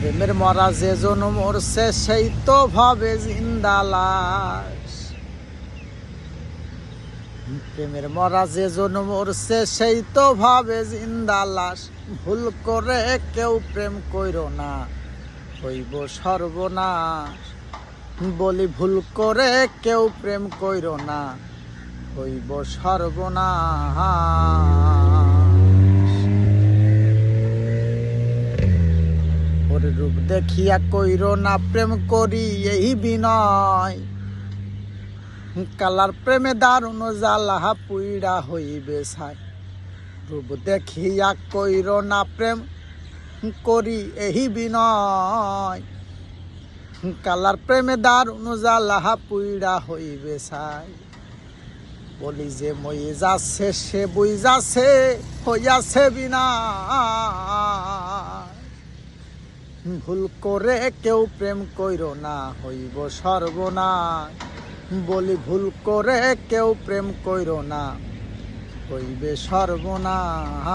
প্রেমের মরা যে জন মরছে সেই তো ভাবে জিন্দা লাশ। প্রেমের মরা যে জন মরছে সেই তো ভাবে জিন্দা লাশ। ভুল করে কেউ প্রেম কইরো না, হইব সর্বনাশ। বলি ভুল করে কেউ প্রেম কইরো না, হইব সর্বনাশ। ওর রূপ দেখিয়া কইরো না প্রেম করি এই বিনয়। কালার প্রেমে দারুণ জ্বালা পুইড়া হইবে ছাই। রূপ দেখিয়া কইরো না প্রেম করি এই বিনয়। কালার প্রেমে দারুণ জ্বালা পুইড়া হইবে ছাই। বলি যে মই যাচ্ছে সে বই যাচ্ছে হইয়াছে বিনা। ভুল করে কেউ প্রেম কইরো না, হইব সর্বনাশ। বলি ভুল করে কেউ প্রেম কইরো না, হইবে সর্বনাশ।